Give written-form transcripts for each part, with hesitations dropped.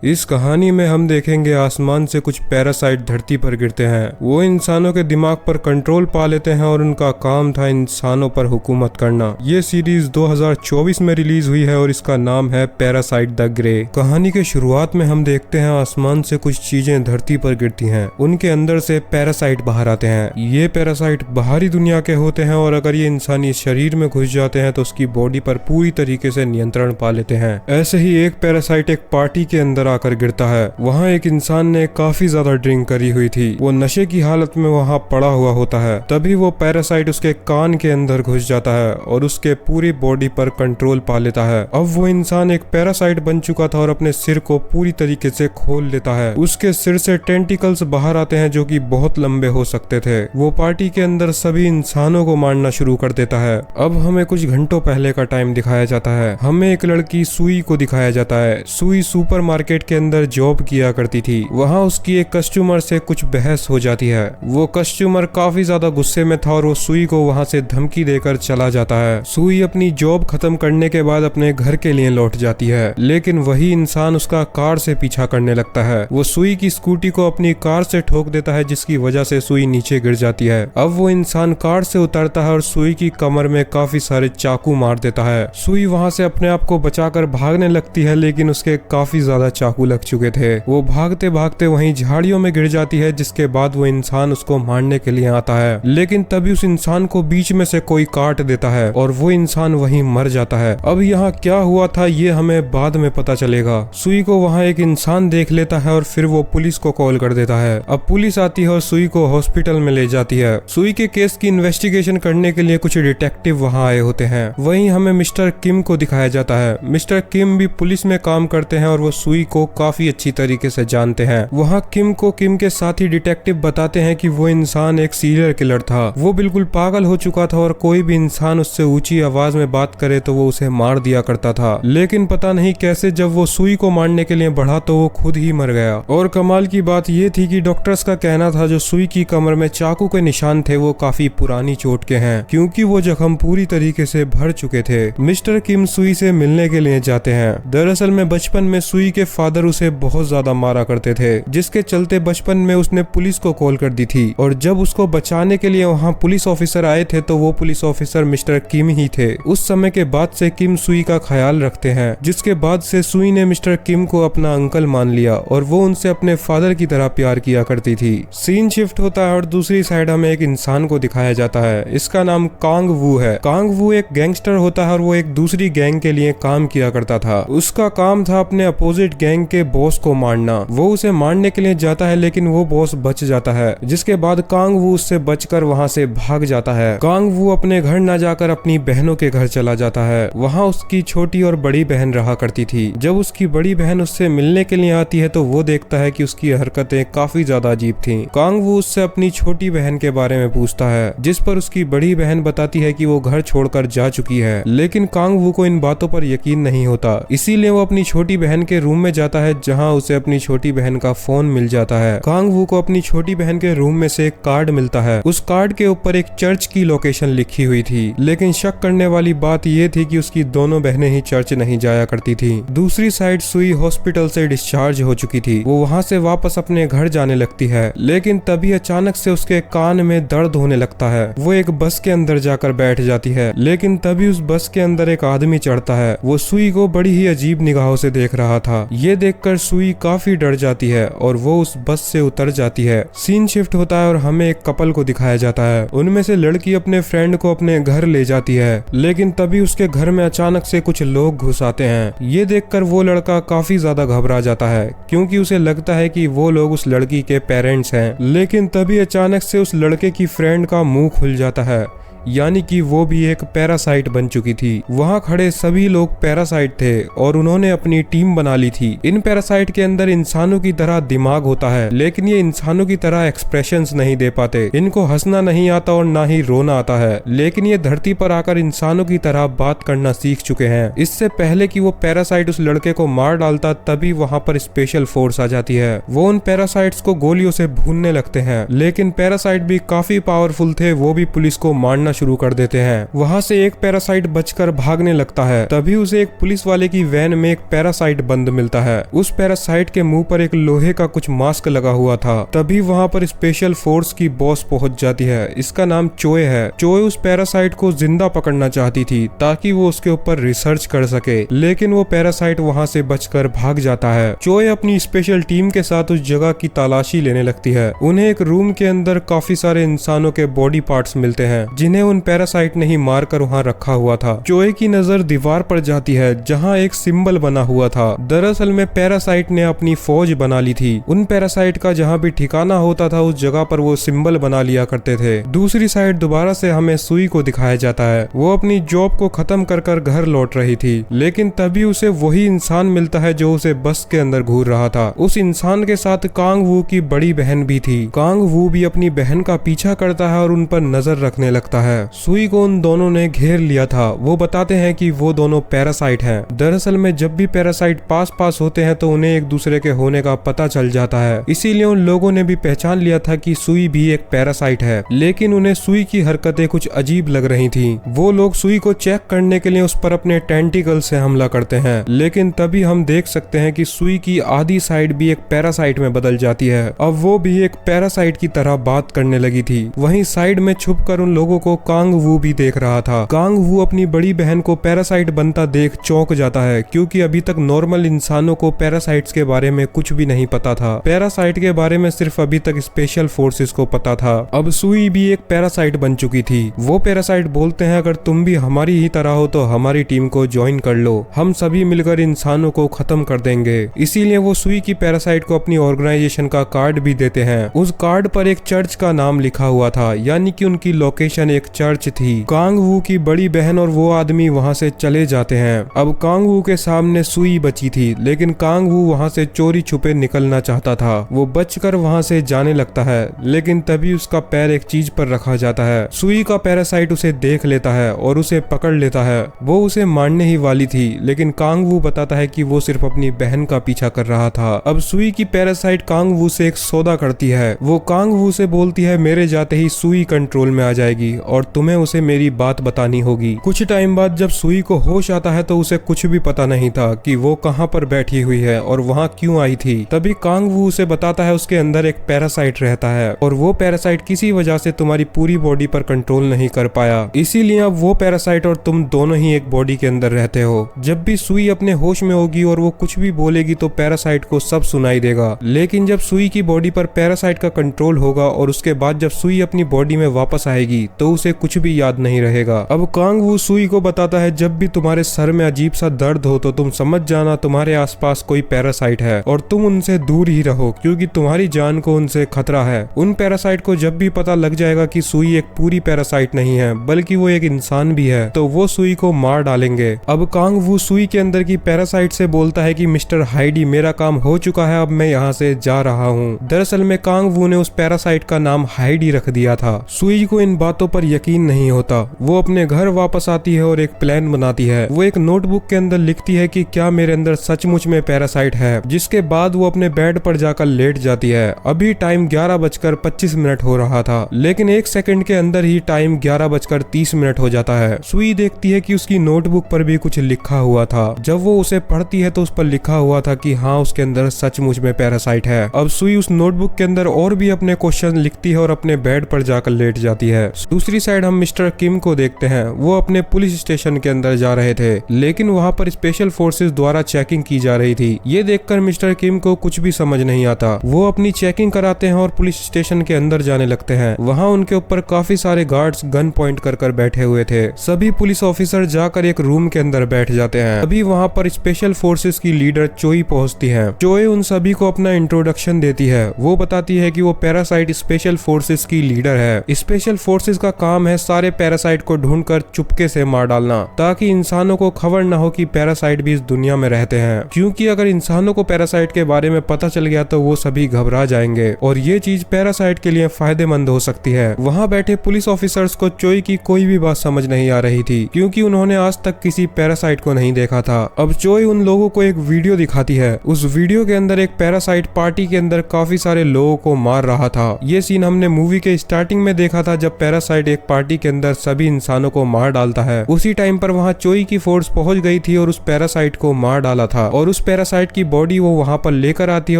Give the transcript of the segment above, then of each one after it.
इस कहानी में हम देखेंगे आसमान से कुछ पैरासाइट धरती पर गिरते हैं। वो इंसानों के दिमाग पर कंट्रोल पा लेते हैं और उनका काम था इंसानों पर हुकूमत करना। ये सीरीज 2024 में रिलीज हुई है और इसका नाम है पैरासाइट द ग्रे। कहानी के शुरुआत में हम देखते हैं आसमान से कुछ चीजें धरती पर गिरती हैं। उनके अंदर से पैरासाइट बाहर आते हैं। ये पैरासाइट बाहरी दुनिया के होते हैं और अगर ये इंसानी शरीर में घुस जाते हैं तो उसकी बॉडी पर पूरी तरीके से नियंत्रण पा लेते हैं। ऐसे ही एक पैरासाइट एक पार्टी के अंदर आकर गिरता है। वहाँ एक इंसान ने काफी ज्यादा ड्रिंक करी हुई थी। वो नशे की हालत में वहाँ पड़ा हुआ होता है। तभी वो पैरासाइट उसके कान के अंदर घुस जाता है और उसके पूरी बॉडी पर कंट्रोल पा लेता है। अब वो इंसान एक पैरासाइट बन चुका था और अपने सिर को पूरी तरीके से खोल लेता है। उसके सिर से टेंटिकल्स बाहर आते हैं जो कि बहुत लंबे हो सकते थे। वो पार्टी के अंदर सभी इंसानों को मारना शुरू कर देता है। अब हमें कुछ घंटों पहले का टाइम दिखाया जाता है। हमें एक लड़की सुई को दिखाया जाता है। सुई सुपरमार्केट के अंदर जॉब किया करती थी। वहाँ उसकी एक कस्टमर से कुछ बहस हो जाती है। वो कस्टमर काफी ज्यादा गुस्से में था और वो सुई को वहाँ से धमकी देकर चला जाता है। सुई अपनी जॉब खत्म करने के बाद अपने घर के लिए लौट जाती है, लेकिन वही इंसान उसका कार से पीछा करने लगता है। वो सुई की स्कूटी को अपनी कार से ठोक देता है जिसकी वजह से सुई नीचे गिर जाती है। अब वो इंसान कार से उतरता है और सुई की कमर में काफी सारे चाकू मार देता है। सुई वहाँ से अपने आप को बचाकर भागने लगती है, लेकिन उसके काफी ज्यादा चाकू लग चुके थे। वो भागते भागते वहीं झाड़ियों में गिर जाती है, जिसके बाद वो इंसान उसको मारने के लिए आता है, लेकिन तभी उस इंसान को बीच में से कोई काट देता है और वो इंसान वहीं मर जाता है। अब यहाँ क्या हुआ था ये हमें बाद में पता चलेगा। सुई को वहाँ एक इंसान देख लेता है और फिर वो पुलिस को कॉल कर देता है। अब पुलिस आती है और सुई को हॉस्पिटल में ले जाती है। सुई के केस की इन्वेस्टिगेशन करने के लिए कुछ डिटेक्टिव वहाँ आए होते हैं। वहीं हमें मिस्टर किम को दिखाया जाता है। मिस्टर किम भी पुलिस में काम करते हैं और वो सुई को काफी अच्छी तरीके से जानते हैं। वहाँ किम को किम के साथी डिटेक्टिव बताते हैं कि वो इंसान एक सीरियल किलर था। वो बिल्कुल पागल हो चुका था और कोई भी इंसान उससे ऊंची आवाज में बात करे तो वो उसे मार दिया करता था, लेकिन पता नहीं कैसे जब वो सुई को मारने के लिए बढ़ा तो वो खुद ही मर गया। और कमाल की बात ये थी कि डॉक्टर्स का कहना था जो सुई की कमर में चाकू के निशान थे वो काफी पुरानी चोट के हैं, क्योंकि वो जख्म पूरी तरीके से भर चुके थे। मिस्टर किम सुई से मिलने के लिए जाते हैं। दरअसल में बचपन में सुई के फादर उसे बहुत ज्यादा मारा करते थे, जिसके चलते बचपन में उसने पुलिस को कॉल कर दी थी। और जब उसको बचाने के लिए वहाँ पुलिस ऑफिसर आए थे तो वो पुलिस ऑफिसर मिस्टर किम ही थे। उस समय के बाद से किम सुई का ख्याल रखते हैं, जिसके बाद से सुई ने मिस्टर किम को अपना अंकल मान लिया और वो उनसे अपने फादर की तरह प्यार किया करती थी। सीन शिफ्ट होता है और दूसरी साइड हमें एक इंसान को दिखाया जाता है। इसका नाम कांग वू है। कांग वू एक गैंगस्टर होता है और वो एक दूसरी गैंग के लिए काम किया करता था। उसका काम था अपने अपोजिट गैंग के बॉस को मारना। वो उसे मारने के लिए जाता है, लेकिन वो बॉस बच जाता है, जिसके बाद कांग वू उससे बचकर वहाँ से भाग जाता है। कांग वू अपने घर न जाकर अपनी बहनों के घर चला जाता है। वहाँ उसकी छोटी और बड़ी बहन रहा करती थी। जब उसकी बड़ी बहन उससे मिलने के लिए आती है तो वो देखता है कि उसकी हरकतें काफी ज्यादा अजीब थीं। कांग वू उससे अपनी छोटी बहन के बारे में पूछता है, जिस पर उसकी बड़ी बहन बताती है कि वो घर छोड़कर जा चुकी है, लेकिन कांग वू को इन बातों पर यकीन नहीं होता। इसीलिए वो अपनी छोटी बहन के रूम में जाता है, जहाँ उसे अपनी छोटी बहन का फोन मिल जाता है। कांग वू को अपनी छोटी बहन के रूम में से एक कार्ड मिलता है। उस कार्ड के ऊपर एक चर्च की लोकेशन लिखी हुई थी, लेकिन शक करने वाली बात ये थी कि उसकी दोनों बहनें ही चर्च नहीं जाया करती थी। दूसरी साइड सुई हॉस्पिटल से डिस्चार्ज हो चुकी थी। वो वहाँ से वापस अपने घर जाने लगती है, लेकिन तभी अचानक से उसके कान में दर्द होने लगता है। वो एक बस के अंदर जाकर बैठ जाती है, लेकिन तभी उस बस के अंदर एक आदमी चढ़ता है। वो सुई को बड़ी ही अजीब निगाहों से देख रहा था। ये देखकर सुई काफी डर जाती है और वो उस बस से उतर जाती है। सीन शिफ्ट होता है और हमें एक कपल को दिखाया जाता है। उनमें से लड़की अपने फ्रेंड को अपने घर ले जाती है, लेकिन तभी उसके घर में अचानक से कुछ लोग घुस आते हैं। ये देखकर वो लड़का काफी ज्यादा घबरा जाता है, क्योंकि उसे लगता है कि वो लोग उस लड़की के पेरेंट्स हैं। लेकिन तभी अचानक से उस लड़के की फ्रेंड का मुंह खुल जाता है, यानी कि वो भी एक पैरासाइट बन चुकी थी। वहाँ खड़े सभी लोग पैरासाइट थे और उन्होंने अपनी टीम बना ली थी। इन पैरासाइट के अंदर इंसानों की तरह दिमाग होता है, लेकिन ये इंसानों की तरह एक्सप्रेशंस नहीं दे पाते। इनको हंसना नहीं आता और ना ही रोना आता है, लेकिन ये धरती पर आकर इंसानों की तरह बात करना सीख चुके हैं। इससे पहले कि वो पैरासाइट उस लड़के को मार डालता, तभी वहाँ पर स्पेशल फोर्स आ जाती है। वो उन पैरासाइट्स को गोलियों से भूनने लगते हैं, लेकिन पैरासाइट भी काफी पावरफुल थे। वो भी पुलिस को मारना करना शुरू कर देते हैं। वहाँ से एक पैरासाइट बचकर भागने लगता है। तभी उसे एक पुलिस वाले की वैन में एक पैरासाइट बंद मिलता है। उस पैरासाइट के मुंह पर एक लोहे का कुछ मास्क लगा हुआ था। तभी वहाँ पर स्पेशल फोर्स की बॉस पहुंच जाती है। इसका नाम चोए है। चोए उस पैरासाइट को जिंदा पकड़ना चाहती थी ताकि वो उसके ऊपर रिसर्च कर सके, लेकिन वो पैरासाइट वहाँ से बचकर भाग जाता है। चोए अपनी स्पेशल टीम के साथ उस जगह की तलाशी लेने लगती है। उन्हें एक रूम के अंदर काफी सारे इंसानों के बॉडी पार्ट्स मिलते हैं जिन्हें उन पैरासाइट ने ही मारकर वहाँ रखा हुआ था। चोए की नजर दीवार पर जाती है जहाँ एक सिंबल बना हुआ था। दरअसल में पैरासाइट ने अपनी फौज बना ली थी। उन पैरासाइट का जहाँ भी ठिकाना होता था उस जगह पर वो सिंबल बना लिया करते थे। दूसरी साइड दोबारा से हमें सुई को दिखाया जाता है। वो अपनी जॉब को खत्म कर घर लौट रही थी, लेकिन तभी उसे वही इंसान मिलता है जो उसे बस के अंदर घूर रहा था। उस इंसान के साथ कांग वू की बड़ी बहन भी थी। कांग वू भी अपनी बहन का पीछा करता है और उन पर नजर रखने लगता है। सुई को उन दोनों ने घेर लिया था। वो बताते हैं कि वो दोनों पैरासाइट हैं। दरअसल में जब भी पैरासाइट पास होते हैं तो उन्हें एक दूसरे के होने का पता चल जाता है। इसीलिए उन लोगों ने भी पहचान लिया था कि सुई भी एक पैरासाइट है, लेकिन उन्हें सुई की हरकतें कुछ अजीब लग रही थी। वो लोग सुई को चेक करने के लिए उस पर अपने टेंटिकल से हमला करते हैं, लेकिन तभी हम देख सकते हैं कि सुई की आधी साइड भी एक पैरासाइट में बदल जाती है। अब वो भी एक पैरासाइट की तरह बात करने लगी थी। वहीं साइड में छुपकर उन लोगों को कांग वू भी देख रहा था। कांग वू अपनी बड़ी बहन को पैरासाइट बनता देख चौंक जाता है, क्योंकि अभी तक नॉर्मल इंसानों को पैरासाइट्स के बारे में कुछ भी नहीं पता था। पैरासाइट के बारे में सिर्फ अभी तक स्पेशल फोर्सेस को पता था। अब सुई भी एक पैरासाइट बन चुकी थी। वो पैरासाइट बोलते हैं अगर तुम भी हमारी ही तरह हो तो हमारी टीम को ज्वाइन कर लो, हम सभी मिलकर इंसानों को खत्म कर देंगे। इसीलिए वो सुई की पैरासाइट को अपनी ऑर्गेनाइजेशन का कार्ड भी देते हैं। उस कार्ड पर एक चर्च का नाम लिखा हुआ था, यानी कि उनकी लोकेशन एक चर्च थी। कांग वू की बड़ी बहन और वो आदमी वहाँ से चले जाते हैं। अब कांग वू के सामने सुई बची थी, लेकिन कांग वू वहाँ से चोरी छुपे निकलना चाहता था। वो बचकर वहाँ से जाने लगता है, लेकिन तभी उसका पैर एक चीज पर रखा जाता है। सुई का पैरासाइट उसे देख लेता है और उसे पकड़ लेता है। वो उसे मारने ही वाली थी, लेकिन कांग वू बताता है कि वो सिर्फ अपनी बहन का पीछा कर रहा था। अब सुई की पैरासाइट कांग वू से एक सौदा करती है। वो कांग वू से बोलती है मेरे जाते ही सुई कंट्रोल में आ जाएगी और तुम्हें उसे मेरी बात बतानी होगी। कुछ टाइम बाद जब सुई को होश आता है तो उसे कुछ भी पता नहीं था कि वो कहाँ पर बैठी हुई है और वहाँ क्यों आई थी। तभी कांग वू उसे बताता है उसके अंदर एक पैरासाइट रहता है और वो पैरासाइट किसी वजह से तुम्हारी पूरी बॉडी पर कंट्रोल नहीं कर पाया, इसीलिए अब वो पैरासाइट और तुम दोनों ही एक बॉडी के अंदर रहते हो। जब भी सुई अपने होश में होगी और वो कुछ भी बोलेगी तो पैरासाइट को सब सुनाई देगा, लेकिन जब सुई की बॉडी पर पैरासाइट का कंट्रोल होगा और उसके बाद जब सुई अपनी बॉडी में वापस आएगी तो उसे कुछ भी याद नहीं रहेगा। अब कांग वू सुई को बताता है जब भी तुम्हारे सर में अजीब सा दर्द हो तो तुम समझ जाना तुम्हारे आसपास कोई पैरासाइट है और तुम उनसे दूर ही रहो, क्योंकि तुम्हारी जान को उनसे खतरा है। उन पैरासाइट को जब भी पता लग जाएगा कि सुई एक पूरी पैरासाइट नहीं है बल्कि वो एक इंसान भी है तो वो सुई को मार डालेंगे। अब कांग वू सुई के अंदर की पैरासाइट से बोलता है कि मिस्टर हाइडी मेरा काम हो चुका है, अब मैं यहाँ से जा रहा हूँ। दरअसल में कांग वू ने उस पैरासाइट का नाम हाइडी रख दिया था। सुई को इन बातों पर यकीन नहीं होता। वो अपने घर वापस आती है और एक प्लान बनाती है। वो एक नोटबुक के अंदर लिखती है कि क्या मेरे अंदर सचमुच में पैरासाइट है, जिसके बाद वो अपने बेड पर जाकर लेट जाती है। अभी टाइम 11:25 हो रहा था, लेकिन एक सेकंड के अंदर ही टाइम 11:30 हो जाता है। सुई देखती है कि उसकी नोटबुक पर भी कुछ लिखा हुआ था। जब वो उसे पढ़ती है तो उस पर लिखा हुआ था कि हाँ उसके अंदर सचमुच में पैरासाइट है। अब सुई उस नोटबुक के अंदर और भी अपने क्वेश्चन लिखती है और अपने बेड पर जाकर लेट जाती है। दूसरी साइड हम मिस्टर किम को देखते हैं। वो अपने पुलिस स्टेशन के अंदर जा रहे थे, लेकिन वहाँ पर स्पेशल फोर्सेस द्वारा चेकिंग की जा रही थी। ये देखकर मिस्टर किम को कुछ भी समझ नहीं आता। वो अपनी चेकिंग कराते हैं और पुलिस स्टेशन के अंदर जाने लगते हैं। वहाँ उनके ऊपर काफी सारे गार्ड्स गन पॉइंट कर बैठे हुए थे। सभी पुलिस ऑफिसर जाकर एक रूम के अंदर बैठ जाते हैं। अभी वहाँ पर स्पेशल फोर्सेस की लीडर चोई पहुँचती है। चोई उन सभी को अपना इंट्रोडक्शन देती है। वो बताती है कि वो पैरासाइट स्पेशल फोर्सेस की लीडर है। स्पेशल फोर्सेस का काम है सारे पैरासाइट को ढूंढकर चुपके से मार डालना, ताकि इंसानों को खबर न हो कि पैरासाइट भी इस दुनिया में रहते हैं, क्योंकि अगर इंसानों को पैरासाइट के बारे में पता चल गया तो वो सभी घबरा जाएंगे और ये चीज पैरासाइट के लिए फायदेमंद हो सकती है। वहाँ बैठे पुलिस ऑफिसर्स को चोई की कोई भी बात समझ नहीं आ रही थी, क्योंकि उन्होंने आज तक किसी पैरासाइट को नहीं देखा था। अब चोई उन लोगों को एक वीडियो दिखाती है। उस वीडियो के अंदर एक पैरासाइट पार्टी के अंदर काफी सारे लोगों को मार रहा था। ये सीन हमने मूवी के स्टार्टिंग में देखा था जब पैरासाइट एक एक पार्टी के अंदर सभी इंसानों को मार डालता है। उसी टाइम पर वहाँ चोई की फोर्स पहुंच गई थी और उस पैरासाइट को मार डाला था और उस पैरासाइट की बॉडी वो वहाँ पर लेकर आती है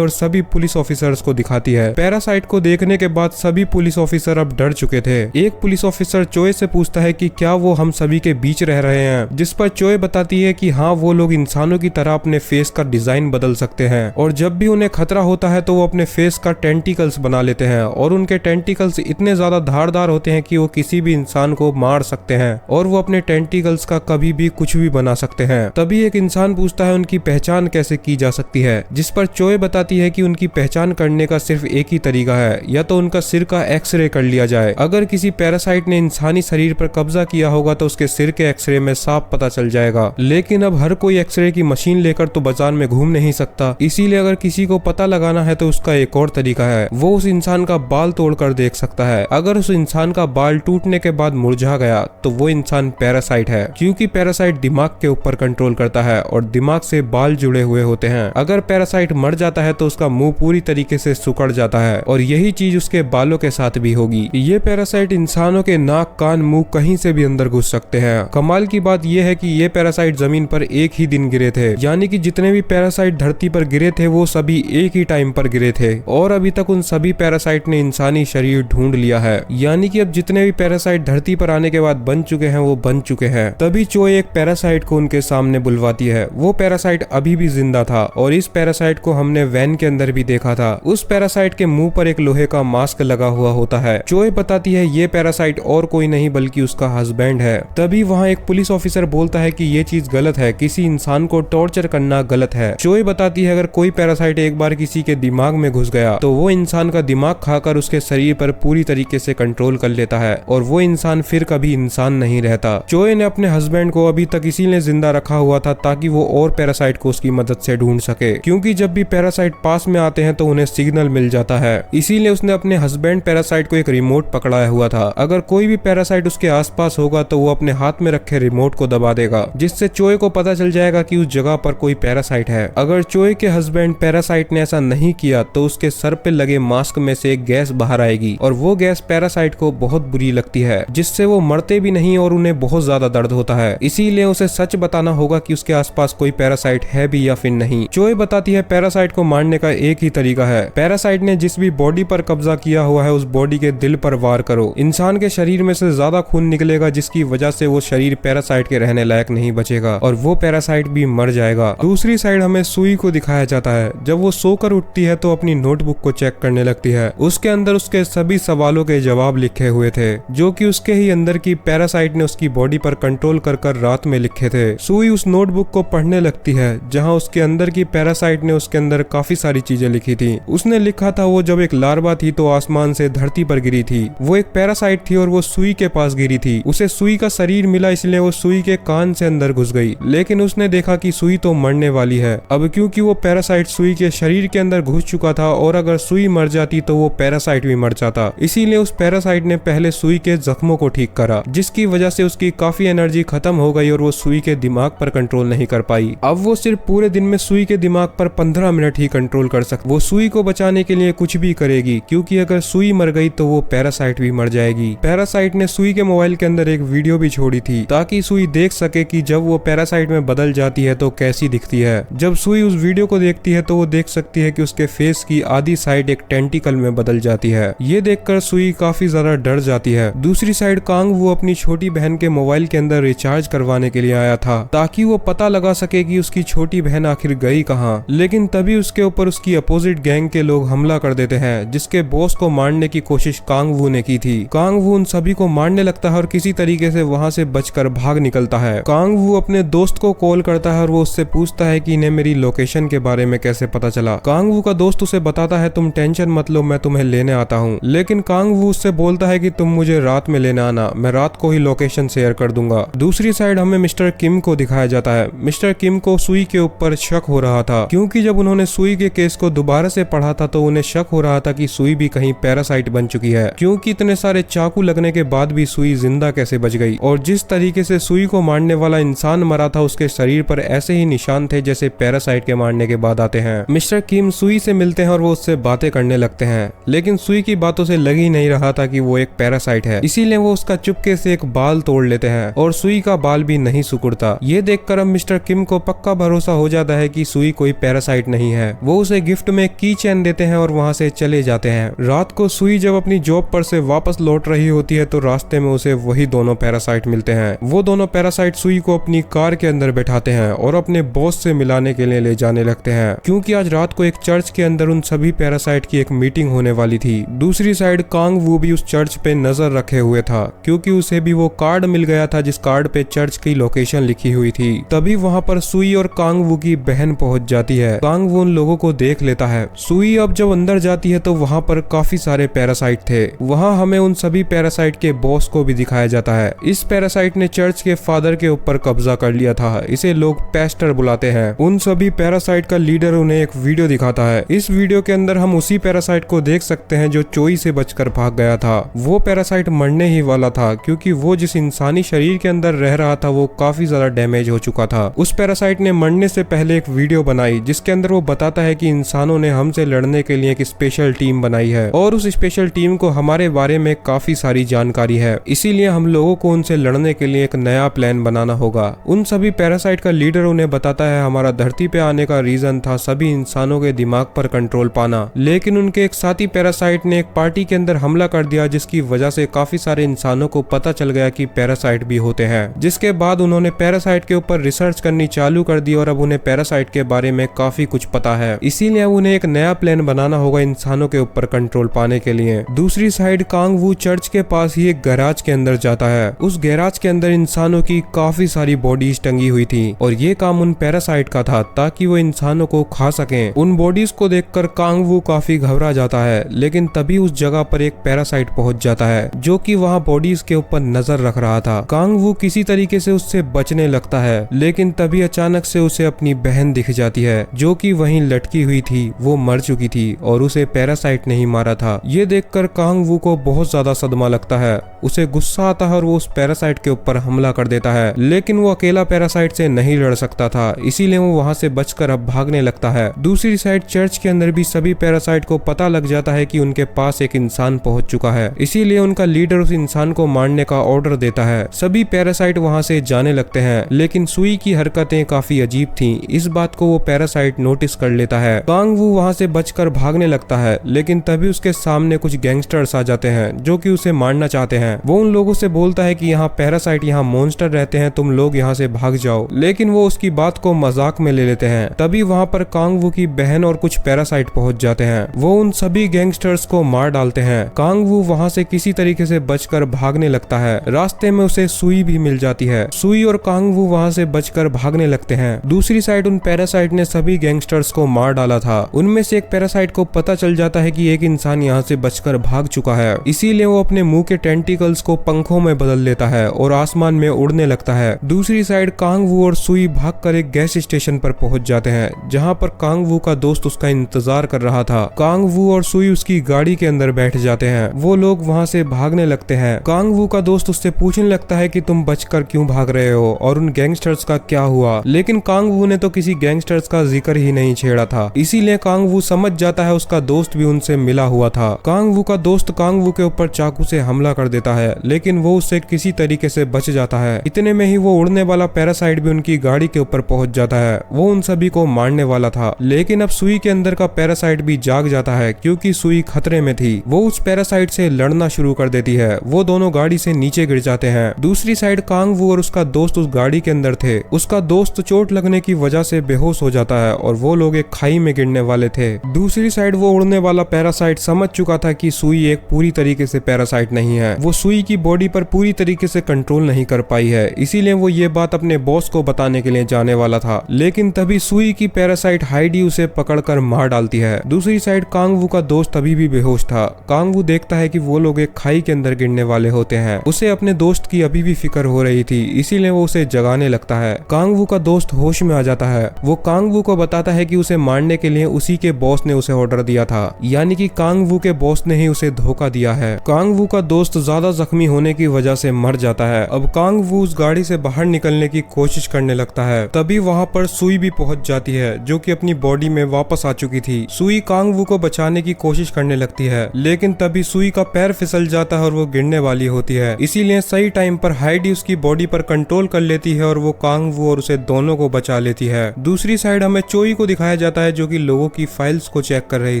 और सभी पुलिस ऑफिसर्स को दिखाती है। पैरासाइट को देखने के बाद सभी पुलिस ऑफिसर अब डर चुके थे। एक पुलिस ऑफिसर चोय से पूछता है कि क्या वो हम सभी के बीच रह रहे हैं, जिस पर चोय बताती है कि हाँ, वो लोग इंसानों की तरह अपने फेस का डिजाइन बदल सकते हैं और जब भी उन्हें खतरा होता है तो वो अपने फेस का टेंटिकल्स बना लेते हैं और उनके टेंटिकल्स इतने ज्यादा धारदार होते हैं कि वो किसी भी इंसान को मार सकते हैं और वो अपने टेंटिकल्स का कभी भी कुछ भी बना सकते हैं। तभी एक इंसान पूछता है उनकी पहचान कैसे की जा सकती है, जिस पर चोय बताती है कि उनकी पहचान करने का सिर्फ एक ही तरीका है, या तो उनका सिर का एक्सरे कर लिया जाए। अगर किसी पैरासाइट ने इंसानी शरीर पर कब्जा किया होगा तो उसके सिर के एक्सरे में साफ पता चल जाएगा, लेकिन अब हर कोई एक्सरे की मशीन लेकर तो बाजार में घूम नहीं सकता। इसीलिए अगर किसी को पता लगाना है तो उसका एक और तरीका है, वो उस इंसान का बाल तोड़कर देख सकता है। अगर उस इंसान का बाल टूटने के बाद मुरझा गया तो वो इंसान पैरासाइट है, क्योंकि पैरासाइट दिमाग के ऊपर कंट्रोल करता है और दिमाग से बाल जुड़े हुए होते हैं। अगर पैरासाइट मर जाता है तो उसका मुंह पूरी तरीके से सिकुड़ जाता है और यही चीज उसके बालों के साथ भी होगी। ये पैरासाइट इंसानों के नाक, कान, मुंह कहीं से भी अंदर घुस सकते हैं। कमाल की बात यह है कि ये पैरासाइट जमीन पर एक ही दिन गिरे थे, यानी कि जितने भी पैरासाइट धरती पर गिरे थे वो सभी एक ही टाइम पर गिरे थे और अभी तक उन सभी पैरासाइट ने इंसानी शरीर ढूंढ लिया है। यानी कि अब जितने भी पैरासाइट धरती पर आने के बाद बन चुके हैं वो बन चुके हैं। तभी चोय एक पैरासाइट को उनके सामने बुलवाती है। वो पैरासाइट अभी भी जिंदा था और इस पैरासाइट को हमने वैन के अंदर भी देखा था। उस पैरासाइट के मुंह पर एक लोहे का मास्क लगा हुआ होता है। चोय बताती है ये पैरासाइट और कोई नहीं बल्कि उसका हस्बैंड है। तभी वहाँ एक पुलिस ऑफिसर बोलता है कि ये चीज गलत है, किसी इंसान को टॉर्चर करना गलत है। चोय बताती है अगर कोई पैरासाइट एक बार किसी के दिमाग में घुस गया तो वो इंसान का दिमाग खाकर उसके शरीर पर पूरी तरीके से कंट्रोल कर लेता है और वो इंसान फिर कभी इंसान नहीं रहता। चोय ने अपने हस्बैंड को अभी तक इसीलिए जिंदा रखा हुआ था ताकि वो और पैरासाइट को उसकी मदद से ढूंढ सके, क्योंकि जब भी पैरासाइट पास में आते हैं तो उन्हें सिग्नल मिल जाता है। इसीलिए उसने अपने हस्बैंड पैरासाइट को एक रिमोट पकड़ाया हुआ था। अगर कोई भी पैरासाइट उसके आसपास होगा तो वो अपने हाथ में रखे रिमोट को दबा देगा, जिससे चोय को पता चल जाएगा कि उस जगह पर कोई पैरासाइट है। अगर चोय के हस्बैंड पैरासाइट ने ऐसा नहीं किया तो उसके सर पे लगे मास्क में से एक गैस बाहर आएगी और वो गैस पैरासाइट को बहुत बुरी लगती है, जिससे वो मरते भी नहीं और उन्हें बहुत ज्यादा दर्द होता है। इसीलिए उसे सच बताना होगा कि उसके आसपास कोई पैरासाइट है भी या फिर नहीं। चोय बताती है पैरासाइट को मारने का एक ही तरीका है, पैरासाइट ने जिस भी बॉडी पर कब्जा किया हुआ है उस बॉडी के दिल पर वार करो। इंसान के शरीर में से ज्यादा खून निकलेगा जिसकी वजह से वो शरीर पैरासाइट के रहने लायक नहीं बचेगा और वो पैरासाइट भी मर जाएगा। दूसरी साइड हमें सुई को दिखाया जाता है। जब वो सोकर उठती है तो अपनी नोटबुक को चेक करने लगती है। उसके अंदर उसके सभी सवालों के जवाब लिखे हुए थे जो कि उसके ही अंदर की पैरासाइट ने उसकी बॉडी पर कंट्रोल कर रात में लिखे थे। सुई उस नोटबुक को पढ़ने लगती है जहां उसके अंदर की पैरासाइट ने उसके अंदर काफी सारी चीजें लिखी थी। उसने लिखा था वो जब एक लार्वा थी तो आसमान से धरती पर गिरी थी। वो एक पैरासाइट थी और वो सुई के पास गिरी थी। उसे सुई का शरीर मिला इसलिए वो सुई के कान से अंदर घुस गई, लेकिन उसने देखा कि सुई तो मरने वाली है। अब क्योंकि वो पैरासाइट सुई के शरीर के अंदर घुस चुका था और अगर सुई मर जाती तो वो पैरासाइट भी मर जाता, इसीलिए उस पैरासाइट ने पहले सुई के जख्मों को ठीक करा, जिसकी वजह से उसकी काफी एनर्जी खत्म हो गई और वो सुई के दिमाग पर कंट्रोल नहीं कर पाई। अब वो सिर्फ पूरे दिन में सुई के दिमाग पर 15 मिनट ही कंट्रोल कर सकती। वो सुई को बचाने के लिए कुछ भी करेगी, क्योंकि अगर सुई मर गई तो वो पैरासाइट भी मर जाएगी। पैरासाइट ने सुई के मोबाइल के अंदर एक वीडियो भी छोड़ी थी ताकि सुई देख सके कि जब वो पैरासाइट में बदल जाती है तो कैसी दिखती है। जब सुई उस वीडियो को देखती है तो वो देख सकती है कि उसके फेस की आधी साइड एक टेंटिकल में बदल जाती है। ये देखकर सुई काफी ज्यादा डर जाती है। दूसरी साइड कांग वो अपनी छोटी बहन के मोबाइल के अंदर रिचार्ज करवाने के लिए आया था ताकि वो पता लगा सके कि उसकी छोटी बहन आखिर गई कहाँ। लेकिन तभी उसके ऊपर उसकी अपोजिट गैंग के लोग हमला कर देते हैं, जिसके बॉस को मारने की कोशिश कांग वू ने की थी। कांग वू उन सभी को मारने लगता है और किसी तरीके से वहाँ से बचकर भाग निकलता है। कांग वू अपने दोस्त को कॉल करता है और वो उससे पूछता है कि इन्हें मेरी लोकेशन के बारे में कैसे पता चला। कांग वू का दोस्त उसे बताता है तुम टेंशन मत लो, मैं तुम्हें लेने आता हूँ। लेकिन कांग वू उससे बोलता है कि तुम मुझे रात में लेने आना, मैं रात को ही लोकेशन शेयर कर दूंगा। दूसरी साइड हमें मिस्टर किम को दिखाया जाता है। मिस्टर किम को सुई के ऊपर शक हो रहा था, क्योंकि जब उन्होंने सुई के केस को दोबारा से पढ़ा था तो उन्हें शक हो रहा था कि सुई भी कहीं पैरासाइट बन चुकी है, क्योंकि इतने सारे चाकू लगने के बाद भी सुई जिंदा कैसे बच गई। और जिस तरीके से सुई को मारने वाला इंसान मरा था उसके शरीर पर ऐसे ही निशान थे जैसे पैरासाइट के मारने के बाद आते हैं। मिस्टर किम सुई से मिलते हैं और वो उससे बातें करने लगते हैं, लेकिन सुई की बातों से लग ही नहीं रहा था कि वो एक पैरासाइट है, इसीलिए वो उसका चुपके से एक बाल तोड़ लेते हैं और सुई का बाल भी नहीं सिकुड़ता। ये देखकर अब मिस्टर किम को पक्का भरोसा हो जाता है कि सुई कोई पैरासाइट नहीं है। वो उसे गिफ्ट में की चेन देते हैं और वहाँ से चले जाते हैं। रात को सुई जब अपनी जॉब पर से वापस लौट रही होती है तो रास्ते में उसे वही दोनों पैरासाइट मिलते हैं। वो दोनों पैरासाइट सुई को अपनी कार के अंदर बैठाते हैं और अपने बॉस से मिलाने के लिए ले जाने लगते हैं, क्योंकि आज रात को एक चर्च के अंदर उन सभी पैरासाइट की एक मीटिंग होने वाली थी। दूसरी साइड कांग वू भी उस चर्च पे नजर रखे हुए था, क्योंकि उसे भी वो कार्ड मिल गया था जिस कार्ड पे चर्च की लोकेशन लिखी हुई थी। तभी वहाँ पर सुई और कांग वू की बहन पहुंच जाती है। कांग वू उन लोगों को देख लेता है। सुई अब जब अंदर जाती है तो वहाँ पर काफी सारे पैरासाइट थे। वहाँ हमें उन सभी पैरासाइट के बॉस को भी दिखाया जाता है। इस पैरासाइट ने चर्च के फादर के ऊपर कब्जा कर लिया था। इसे लोग पेस्टर बुलाते हैं। उन सभी पैरासाइट का लीडर उन्हें एक वीडियो दिखाता है। इस वीडियो के अंदर हम उसी पैरासाइट को देख सकते हैं जो चोई से बचकर भाग गया था। वो पैरासाइट मरने ही वाला था, क्योंकि वो जिस इंसानी शरीर के अंदर रह रहा था वो काफी ज्यादा डैमेज हो चुका था। उस पैरासाइट ने मरने से पहले एक वीडियो बनाई जिसके अंदर वो बताता है कि इंसानों ने हमसे लड़ने के लिए एक स्पेशल टीम बनाई है और उस स्पेशल टीम को हमारे बारे में काफी सारी जानकारी है, इसीलिए हम लोगों को उनसे लड़ने के लिए एक नया प्लान बनाना होगा। उन सभी पैरासाइट का लीडर उन्हें बताता है हमारा धरती पे आने का रीजन था सभी इंसानों के दिमाग पर कंट्रोल पाना, लेकिन उनके एक साथी पैरासाइट ने एक पार्टी के अंदर हमला कर दिया जिसकी वजह से काफी सारे इंसानों को पता चल गया कि पैरासाइट भी होते हैं। जिसके बाद उन्होंने पैरासाइट के ऊपर रिसर्च करनी चालू कर दी और अब उन्हें पैरासाइट के बारे में काफी कुछ पता है, इसीलिए उन्हें एक नया प्लान बनाना होगा इंसानों के ऊपर कंट्रोल पाने के लिए। दूसरी साइड कांग वू चर्च के पास ही एक गैराज के अंदर जाता है। उस गैराज के अंदर इंसानों की काफी सारी बॉडीज टंगी हुई थी और ये काम उन पैरासाइट का था ताकि वो इंसानों को खा सकें। उन बॉडीज को देखकर कांग वू काफी घबरा जाता है, लेकिन तभी उस जगह पर एक पैरासाइट पहुंच जाता है जो कि वहाँ बॉडीज के ऊपर नजर रख रहा था। कांग वू किसी तरीके से उससे बचने लगता है, लेकिन तभी अचानक से उसे अपनी बहन दिख जाती है जो कि वहीं लटकी हुई थी। वो मर चुकी थी और उसे पैरासाइट नहीं मारा था। ये देखकर कांग वू को बहुत ज्यादा सदमा लगता है। उसे गुस्सा आता है और वो उस पैरासाइट के ऊपर हमला कर देता है, लेकिन वो अकेला पैरासाइट से नहीं लड़ सकता था, इसीलिए वो वहां से बचकर अब भागने लगता है। दूसरी साइड चर्च के अंदर भी सभी पैरासाइट को पता लग जाता है कि उनके पास एक इंसान पहुंच चुका है, इसीलिए उनका लीडर उस इंसान को मारने का ऑर्डर देता है। सभी पैरासाइट वहां से जाने लगते हैं, लेकिन सुई की हरकतें काफी अजीब थी। इस बात को वो पैरासाइट नोटिस कर लेता है। कांग वू वहां से बचकर भागने लगता है, लेकिन तभी उसके सामने कुछ गैंगस्टर्स आ जाते हैं जो कि उसे मारना चाहते हैं। वो उन लोगों से बोलता है कि यहाँ पैरासाइट, यहाँ मॉन्स्टर रहते हैं, तुम लोग यहाँ से भाग जाओ, लेकिन वो उसकी बात को मजाक में ले लेते हैं। तभी वहाँ पर कांग वू की बहन और कुछ पैरासाइट पहुंच जाते हैं। वो उन सभी गैंगस्टर्स को मार डालते हैं। कांग वू वहाँ से किसी तरीके से बचकर भागने लगता है। रास्ते में उसे सुई भी मिल जाती है। सुई और कांग वू वहाँ से बचकर भागने लगते हैं। दूसरी साइड उन पैरासाइट ने सभी गैंगस्टर्स को मार डाला था। उनमें से एक पैरासाइट को पता चल जाता है कि एक इंसान यहाँ से बचकर भाग चुका है, इसीलिए वो अपने मुंह के टेंटिकल्स को पंखों में बदल लेता है और आसमान में उड़ने लगता है। दूसरी साइड कांग वू और सुई भागकर एक गैस स्टेशन पर पहुंच जाते हैं, जहां पर कांग वू का दोस्त उसका इंतजार कर रहा था। कांग वू और सुई उसकी गाड़ी के अंदर बैठ जाते हैं। वो लोग वहां से भागने लगते हैं। कांग वू का दोस्त उससे पूछने लगता है कि तुम बचकर क्यों भाग रहे हो और उन गैंगस्टर्स का क्या हुआ, लेकिन कांग वू ने तो किसी गैंगस्टर्स का जिक्र ही नहीं छेड़ा था, इसीलिए कांग वू समझ जाता है उसका दोस्त भी उनसे मिला हुआ था। कांग वू का दोस्त कांग वू के ऊपर चाकू से हमला कर देता है, लेकिन वो उससे किसी तरीके से बच जाता है। इतने में ही वो उड़ने वाला पैरासाइट भी उनकी गाड़ी के ऊपर पहुंच जाता है। वो उन सभी को मारने वाला था, लेकिन अब सुई के अंदर का पैरासाइट भी जाग जाता है क्योंकि सुई खतरे में थी। वो उस पैरासाइट से लड़ना शुरू कर देती है। वो दोनों गाड़ी से नीचे गिर जाते हैं। दूसरी साइड कांग वू और उसका दोस्त उस गाड़ी के अंदर थे। उसका दोस्त चोट लगने की वजह से बेहोश हो जाता है और वो लोग एक खाई में गिरने वाले थे। दूसरी साइड वो उड़ने वाला पैरासाइट समझ चुका था कि सुई एक पूरी तरीके से पैरासाइट नहीं है। वो सुई की बॉडी पर पूरी तरीके से कंट्रोल नहीं कर पाई है, इसीलिए वो ये बात अपने बॉस को बताने के लिए जाने वाला था, लेकिन तभी सुई की पैरासाइट हाइडी उसे पकड़कर मार डालती है। दूसरी साइड कांग वू का दोस्त अभी भी बेहोश था। कांग वू देखता है कि वो लोग एक खाई के अंदर गिरने वाले होते हैं। उसे अपने दोस्त की अभी भी फिक्र हो रही थी, इसीलिए वो उसे जगाने लगता है। कांग वू का दोस्त होश में आ जाता है। वो कांग वू को बताता है कि उसे मारने के लिए उसी के बॉस ने उसे ऑर्डर दिया था, यानी कि कांग वू के बॉस ने ही उसे धोखा दिया है। कांग वू का दोस्त ज्यादा जख्मी होने की वजह से मर जाता है। अब कांग वू उस गाड़ी से बाहर निकलने की कोशिश करने लगता है। तभी वहाँ पर सुई भी पहुंच जाती है जो कि अपनी बॉडी में वापस आ चुकी थी। सुई कांग वू को बचाने की कोशिश करने लगती है, लेकिन तभी सुई का पैर फिसल जाता है और वो गिरने वाली होती है। इसीलिए सही टाइम पर हाइडी उसकी बॉडी पर कंट्रोल कर लेती है और वो कांग वू और उसे दोनों को बचा लेती है। दूसरी साइड हमें चोई को दिखाया जाता है जो कि लोगों की फाइल्स को चेक कर रही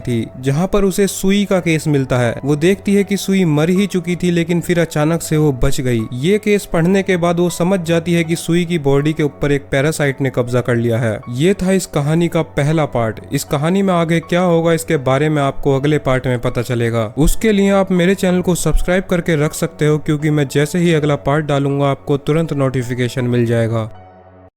थी, जहाँ पर उसे सुई का केस मिलता है। वो देखती है कि सुई मर ही चुकी थी, लेकिन फिर अचानक से वो बच गई। ये केस पढ़ने के बाद वो समझ जाती है कि सुई की बॉडी के ऊपर एक पैरासाइट ने कब्जा कर लिया है। ये था इस कहानी का पहला पार्ट। इस कहानी में आगे क्या होगा इसके बारे में आपको अगले पार्ट में पता चलेगा। उसके लिए आप मेरे चैनल को सब्सक्राइब करके रख सकते हो, क्योंकि मैं जैसे ही अगला पार्ट डालूंगा आपको तुरंत नोटिफिकेशन मिल जाएगा।